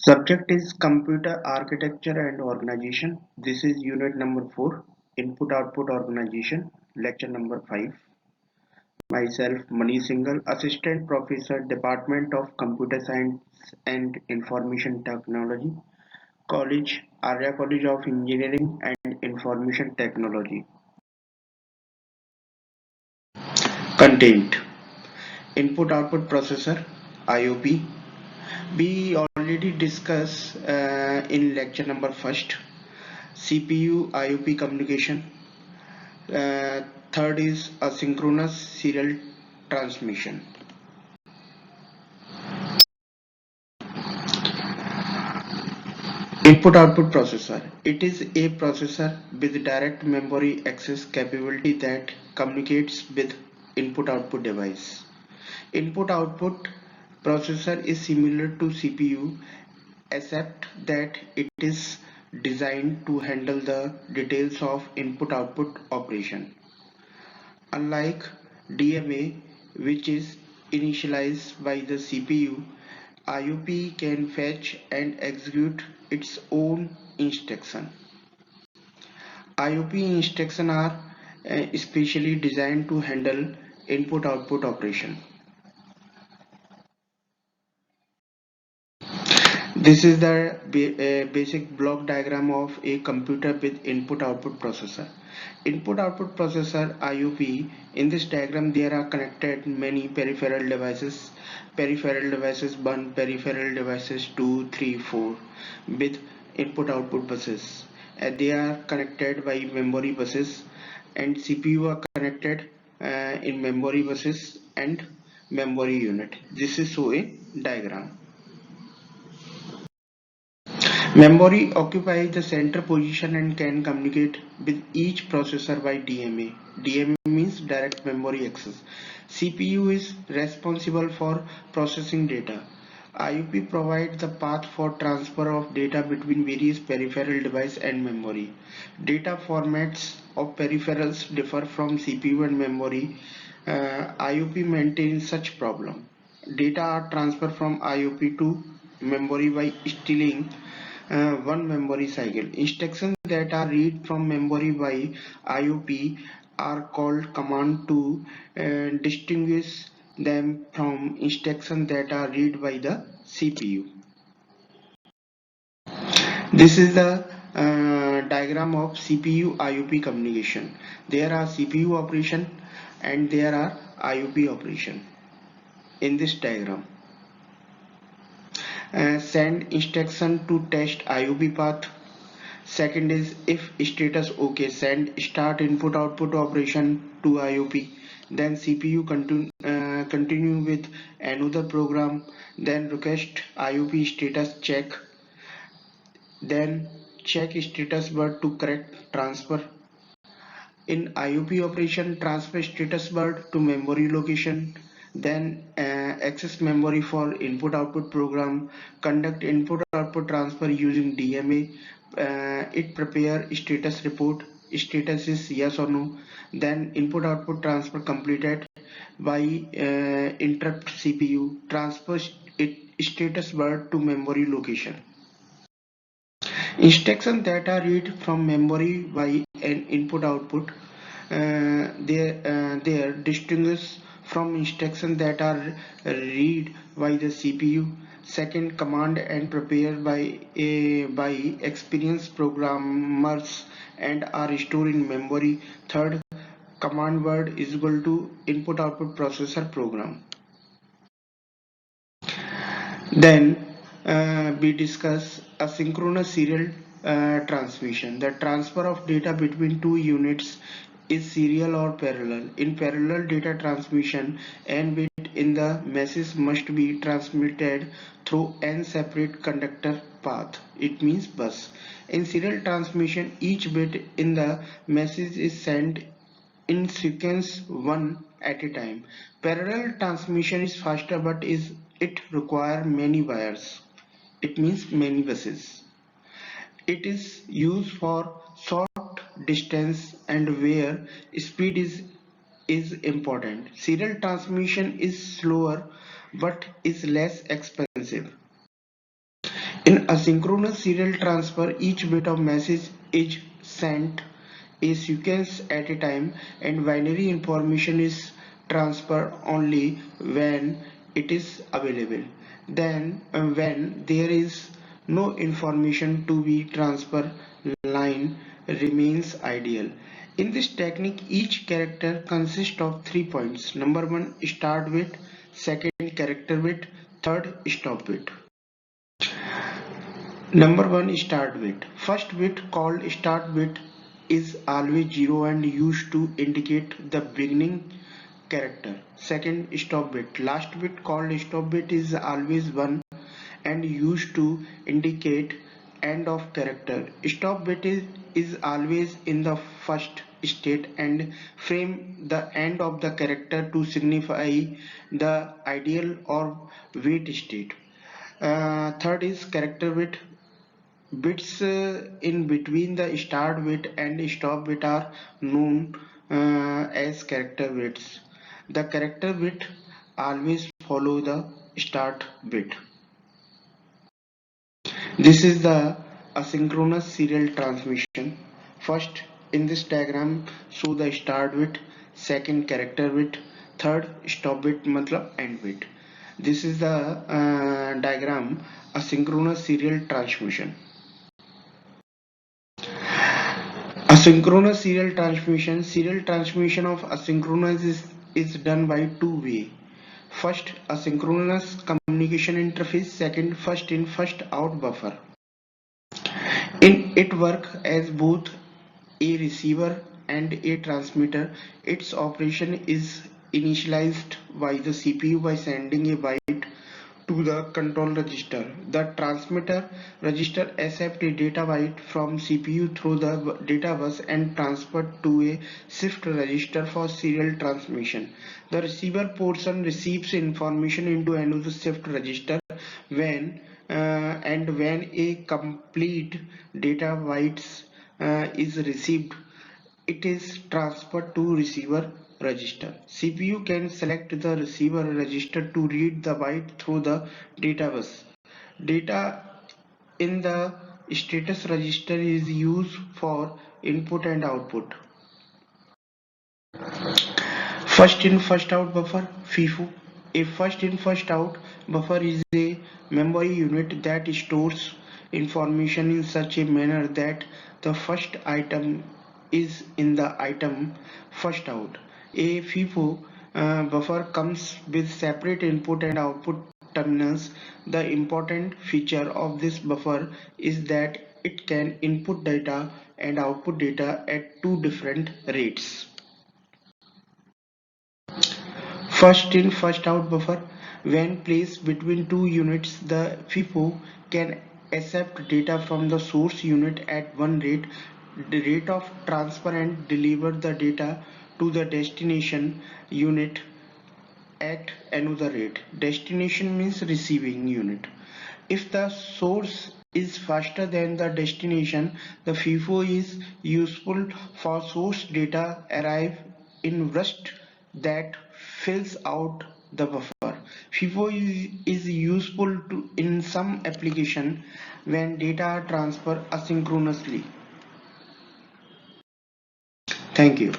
Subject is Computer Architecture and Organization. This is unit number 4, Input Output Organization, lecture number 5. Myself, Mani Singhal, Assistant Professor, Department of Computer Science and Information Technology, College, Arya College of Engineering and Information Technology. Content: Input Output Processor, IOP. We already discussed in lecture number 1st. CPU IOP communication. Third is asynchronous serial transmission. Input output processor. It is a processor with direct memory access capability that communicates with input output device. Input output processor is similar to CPU except that it is designed to handle the details of input output operation. Unlike DMA, which is initialized by the CPU, IOP can fetch and execute its own instruction. IOP instructions are specially designed to handle input-output operation. This is the basic block diagram of a computer with input-output processor. Input-output processor IOP. In this diagram, there are connected many peripheral devices. Peripheral devices 1, peripheral devices 2, 3, 4 with input-output buses. They are connected by memory buses, and CPU are connected in memory buses and memory unit. This is so a diagram. Memory occupies the center position and can communicate with each processor by DMA. DMA means direct memory access. CPU is responsible for processing data. IOP provides the path for transfer of data between various peripheral devices and memory. Data formats of peripherals differ from CPU and memory. IOP maintains such problem. Data are transferred from IOP to memory by stealing one memory cycle. Instructions that are read from memory by IOP are called command to distinguish them from instructions that are read by the CPU. This is the diagram of CPU IOP communication. There are CPU operation and there are IOP operation in this diagram. Send instruction to test IOP path. Second is if status OK, send start input output operation to IOP. Then CPU continue with another program. Then request IOP status check. Then check status word to correct transfer. In IOP operation, transfer status word to memory location. Then access memory for input output program. Conduct input output transfer using DMA. It prepare status report. Status is yes or no. Then input output transfer completed by interrupt CPU. Transfer status word to memory location. Instructions that are read from memory by an input output, they are distinguished from instructions that are read by the CPU. Second, command and prepared by experienced programmers and are stored in memory. Third, command word is equal to input output processor program. Then we discuss asynchronous serial transmission. The transfer of data between two units is serial or parallel. In parallel data transmission, n bit in the message must be transmitted through n separate conductor path. It means bus. In serial transmission, each bit in the message is sent in sequence one at a time. Parallel transmission is faster but it requires many wires. It means many buses. It is used for short distance and where speed is important. Serial transmission is slower but is less expensive. In asynchronous serial transfer, each bit of message is sent a sequence at a time, and binary information is transferred only when it is available. Then, when there is no information to be transferred, line remains ideal. In this technique, each character consists of 3 points. Number 1, start bit; second, character bit; third, stop bit. Number 1, start bit. First bit, called start bit, is always 0 and used to indicate the beginning character. Second, stop bit. Last bit, called stop bit, is always 1 and used to indicate end of character. Stop bit is always in the first state and frame the end of the character to signify the ideal or wait state. Third is character bit. Bits in between the start bit and stop bit are known as character bits. The character bit always follow the start bit. This is the asynchronous serial transmission. First, in this diagram, show the start bit, second character bit, third stop bit matlab end bit. This is the diagram asynchronous serial transmission. Asynchronous serial transmission of asynchronous is done by two ways. First, asynchronous communication interface; second, first in first out buffer. In it work as both a receiver and a transmitter. Its operation is initialized by the CPU by sending a byte to the control register. The transmitter register accepts a data byte from CPU through the data bus and transferred to a shift register for serial transmission. The receiver portion receives information into another shift register when when a complete data bytes is received, it is transferred to receiver register. CPU can select the receiver register to read the byte through the data bus. Data in the status register is used for input and output. First in first out buffer FIFO. A first in first out buffer is a memory unit that stores information in such a manner that the first item is in the item first out. A FIFO buffer comes with separate input and output terminals. The important feature of this buffer is that it can input data and output data at two different rates. First in first out buffer. When placed between two units, the FIFO can accept data from the source unit at one rate, the rate of transfer, and deliver the data to the destination unit at another rate. Destination means receiving unit. If the source is faster than the destination, the FIFO is useful for source data arrive in rust that fills out the buffer. FIFO is useful in some application when data are transferred asynchronously. Thank you.